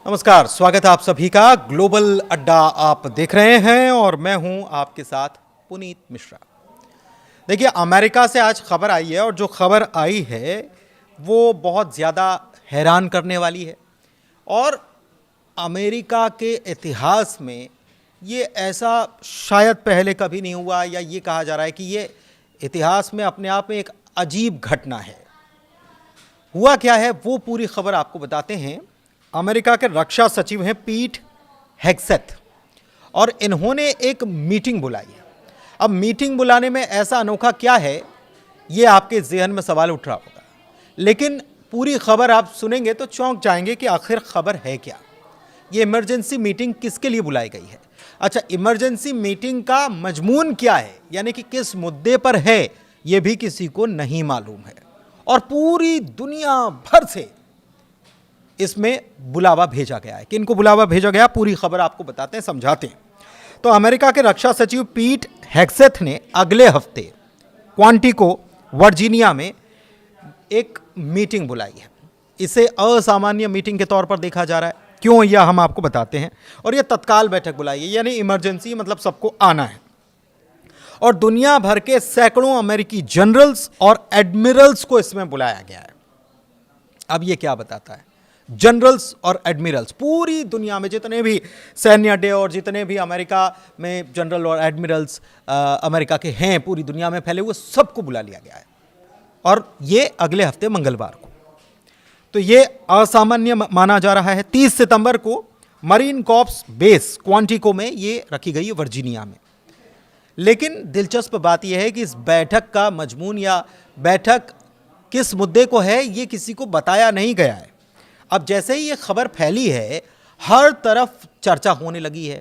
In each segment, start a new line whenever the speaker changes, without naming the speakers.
नमस्कार, स्वागत है आप सभी का। ग्लोबल अड्डा आप देख रहे हैं और मैं हूं आपके साथ पुनीत मिश्रा। देखिए, अमेरिका से आज खबर आई है और जो खबर आई है वो बहुत ज़्यादा हैरान करने वाली है। और अमेरिका के इतिहास में ये ऐसा शायद पहले कभी नहीं हुआ, या ये कहा जा रहा है कि ये इतिहास में अपने आप में एक अजीब घटना है। हुआ क्या है वो पूरी खबर आपको बताते हैं। अमेरिका के रक्षा सचिव हैं पीट हेग्सेथ, और इन्होंने एक मीटिंग बुलाई है। अब मीटिंग बुलाने में ऐसा अनोखा क्या है, ये आपके ज़हन में सवाल उठ रहा होगा, लेकिन पूरी खबर आप सुनेंगे तो चौंक जाएंगे कि आखिर खबर है क्या। ये इमरजेंसी मीटिंग किसके लिए बुलाई गई है? अच्छा, इमरजेंसी मीटिंग का मजमून क्या है, यानी कि किस मुद्दे पर है, ये भी किसी को नहीं मालूम है। और पूरी दुनिया भर से इसमें बुलावा भेजा गया है। किनको बुलावा भेजा गया, पूरी खबर आपको बताते हैं, समझाते हैं। तो अमेरिका के रक्षा सचिव पीट हेग्सेथ ने अगले हफ्ते क्वांटिको, वर्जीनिया में एक मीटिंग बुलाई है। इसे असामान्य मीटिंग के तौर पर देखा जा रहा है। क्यों, यह हम आपको बताते हैं। और यह तत्काल बैठक बुलाई है, यानी इमरजेंसी, मतलब सबको आना है। और दुनिया भर के सैकड़ों अमेरिकी जनरल्स और एडमिरल्स को इसमें बुलाया गया है। अब यह क्या बताता है? जनरल्स और एडमिरल्स, पूरी दुनिया में जितने भी सैन्य अड्डे और जितने भी अमेरिका में जनरल और एडमिरल्स अमेरिका के हैं, पूरी दुनिया में फैले हुए, सबको बुला लिया गया है। और ये अगले हफ्ते मंगलवार को। तो ये असामान्य माना जा रहा है। 30 सितंबर को मरीन कॉर्प्स बेस क्वांटिको में ये रखी गई है, वर्जीनिया में। लेकिन दिलचस्प बात यह है कि इस बैठक का मजमून या बैठक किस मुद्दे को है, ये किसी को बताया नहीं गया है। अब जैसे ही ये खबर फैली है, हर तरफ चर्चा होने लगी है।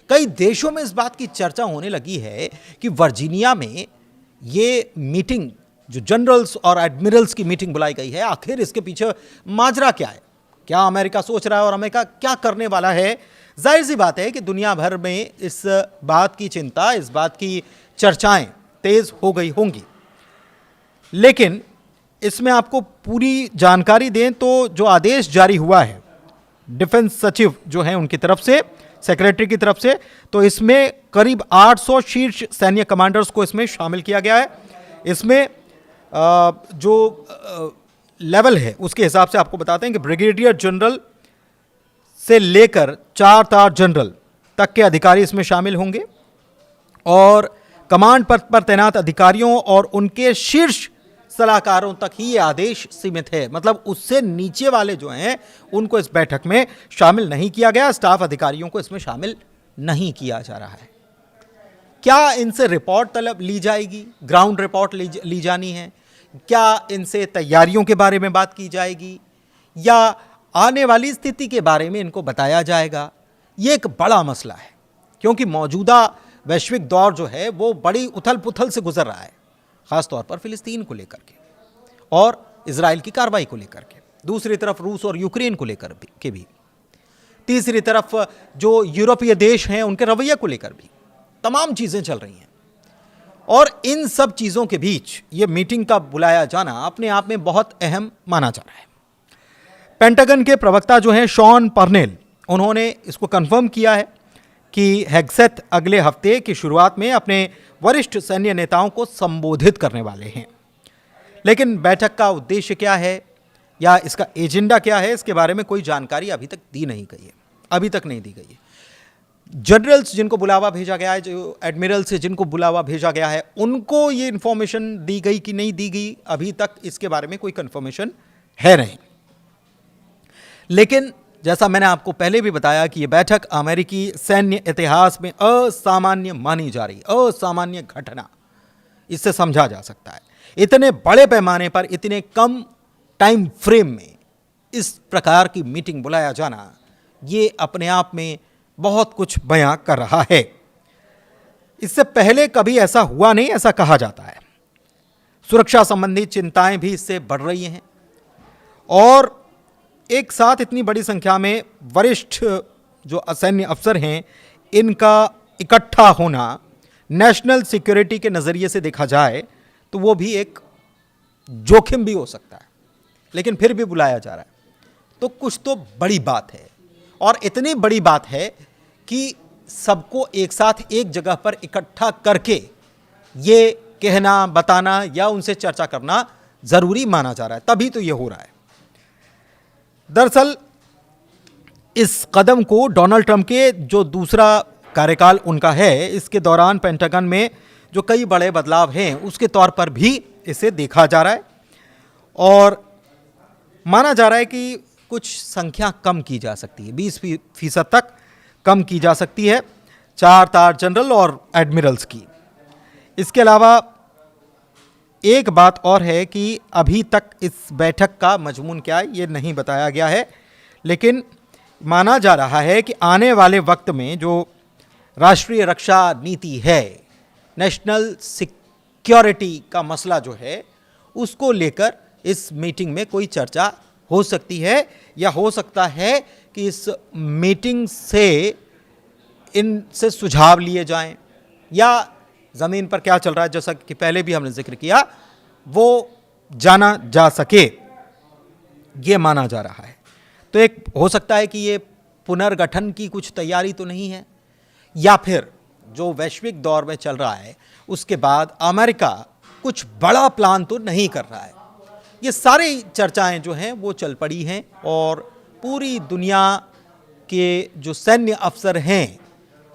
कई देशों में इस बात की चर्चा होने लगी है कि वर्जीनिया में ये मीटिंग, जो जनरल्स और एडमिरल्स की मीटिंग बुलाई गई है, आखिर इसके पीछे माजरा क्या है? क्या अमेरिका सोच रहा है और अमेरिका क्या करने वाला है? जाहिर सी बात है कि दुनिया भर में इस बात की चिंता, इस बात की चर्चाएं तेज हो गई होंगी। लेकिन इसमें आपको पूरी जानकारी दें तो जो आदेश जारी हुआ है डिफेंस सचिव जो हैं उनकी तरफ से, सेक्रेटरी की तरफ से, तो इसमें करीब 800 शीर्ष सैन्य कमांडर्स को इसमें शामिल किया गया है। इसमें जो लेवल है उसके हिसाब से आपको बताते हैं कि ब्रिगेडियर जनरल से लेकर 4 स्टार जनरल तक के अधिकारी इसमें शामिल होंगे। और कमांड पद पर तैनात अधिकारियों और उनके शीर्ष सलाहकारों तक ही ये आदेश सीमित है। मतलब उससे नीचे वाले जो हैं उनको इस बैठक में शामिल नहीं किया गया। स्टाफ अधिकारियों को इसमें शामिल नहीं किया जा रहा है। क्या इनसे रिपोर्ट तलब ली जाएगी, ग्राउंड रिपोर्ट ली जानी है? क्या इनसे तैयारियों के बारे में बात की जाएगी, या आने वाली स्थिति के बारे में इनको बताया जाएगा? ये एक बड़ा मसला है, क्योंकि मौजूदा वैश्विक दौर जो है वो बड़ी उथल पुथल से गुजर रहा है, ख़ास तौर पर फिलिस्तीन को लेकर के और इजराइल की कार्रवाई को लेकर के, दूसरी तरफ रूस और यूक्रेन को लेकर भी, तीसरी तरफ जो यूरोपीय देश हैं उनके रवैये को लेकर भी तमाम चीज़ें चल रही हैं। और इन सब चीज़ों के बीच ये मीटिंग का बुलाया जाना अपने आप में बहुत अहम माना जा रहा है। पेंटागन के प्रवक्ता जो हैं शॉन पर्नेल, उन्होंने इसको कंफर्म किया है कि हेग्सेथ अगले हफ्ते की शुरुआत में अपने वरिष्ठ सैन्य नेताओं को संबोधित करने वाले हैं। लेकिन बैठक का उद्देश्य क्या है या इसका एजेंडा क्या है, इसके बारे में कोई जानकारी अभी तक दी नहीं गई है, अभी तक नहीं दी गई है। जनरल्स जिनको बुलावा भेजा गया है, जो एडमिरल्स से जिनको बुलावा भेजा गया है, उनको ये इन्फॉर्मेशन दी गई कि नहीं दी गई, अभी तक इसके बारे में कोई कंफर्मेशन है नहीं। लेकिन जैसा मैंने आपको पहले भी बताया कि यह बैठक अमेरिकी सैन्य इतिहास में असामान्य मानी जा रही, असामान्य घटना, इससे समझा जा सकता है। इतने बड़े पैमाने पर, इतने कम टाइम फ्रेम में इस प्रकार की मीटिंग बुलाया जाना, ये अपने आप में बहुत कुछ बयां कर रहा है। इससे पहले कभी ऐसा हुआ नहीं, ऐसा कहा जाता है। सुरक्षा संबंधी चिंताएं भी इससे बढ़ रही हैं। और एक साथ इतनी बड़ी संख्या में वरिष्ठ जो सैन्य अफसर हैं, इनका इकट्ठा होना नेशनल सिक्योरिटी के नज़रिए से देखा जाए तो वो भी एक जोखिम भी हो सकता है। लेकिन फिर भी बुलाया जा रहा है तो कुछ तो बड़ी बात है। और इतनी बड़ी बात है कि सबको एक साथ एक जगह पर इकट्ठा करके ये कहना, बताना या उनसे चर्चा करना जरूरी माना जा रहा है, तभी तो ये हो रहा है। दरअसल इस कदम को डोनाल्ड ट्रंप के जो दूसरा कार्यकाल उनका है, इसके दौरान पेंटागन में जो कई बड़े बदलाव हैं उसके तौर पर भी इसे देखा जा रहा है और माना जा रहा है कि कुछ संख्या कम की जा सकती है, 20% तक कम की जा सकती है 4 तार जनरल और एडमिरल्स की। इसके अलावा एक बात और है कि अभी तक इस बैठक का मजमून क्या है ये नहीं बताया गया है, लेकिन माना जा रहा है कि आने वाले वक्त में जो राष्ट्रीय रक्षा नीति है, नेशनल सिक्योरिटी का मसला जो है, उसको लेकर इस मीटिंग में कोई चर्चा हो सकती है या हो सकता है कि इस मीटिंग से इनसे सुझाव लिए जाएं या ज़मीन पर क्या चल रहा है, जैसा कि पहले भी हमने जिक्र किया, वो जाना जा सके, ये माना जा रहा है। तो एक हो सकता है कि ये पुनर्गठन की कुछ तैयारी तो नहीं है, या फिर जो वैश्विक दौर में चल रहा है उसके बाद अमेरिका कुछ बड़ा प्लान तो नहीं कर रहा है। ये सारी चर्चाएं जो हैं वो चल पड़ी हैं और पूरी दुनिया के जो सैन्य अफसर हैं,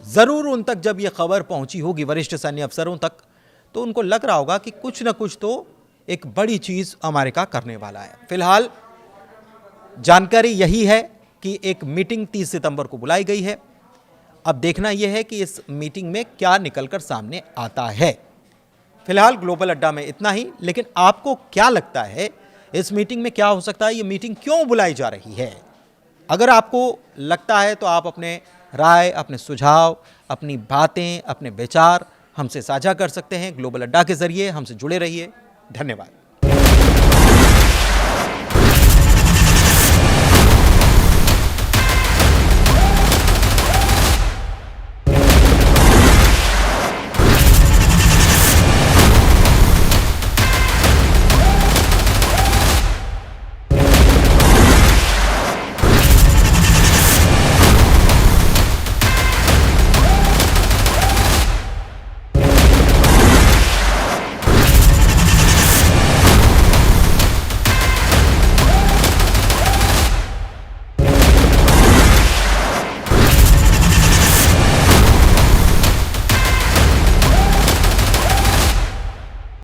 ज़रूर उन तक जब ये खबर पहुंची होगी वरिष्ठ सैन्य अफसरों तक, तो उनको लग रहा होगा कि कुछ ना कुछ तो एक बड़ी चीज़ अमेरिका करने वाला है। फिलहाल जानकारी यही है कि एक मीटिंग 30 सितंबर को बुलाई गई है। अब देखना यह है कि इस मीटिंग में क्या निकलकर सामने आता है। फिलहाल ग्लोबल अड्डा में इतना ही, लेकिन आपको क्या लगता है इस मीटिंग में क्या हो सकता है, ये मीटिंग क्यों बुलाई जा रही है? अगर आपको लगता है तो आप अपने राय, अपने सुझाव, अपनी बातें, अपने विचार हमसे साझा कर सकते हैं। ग्लोबल अड्डा के जरिए हमसे जुड़े रहिए। धन्यवाद।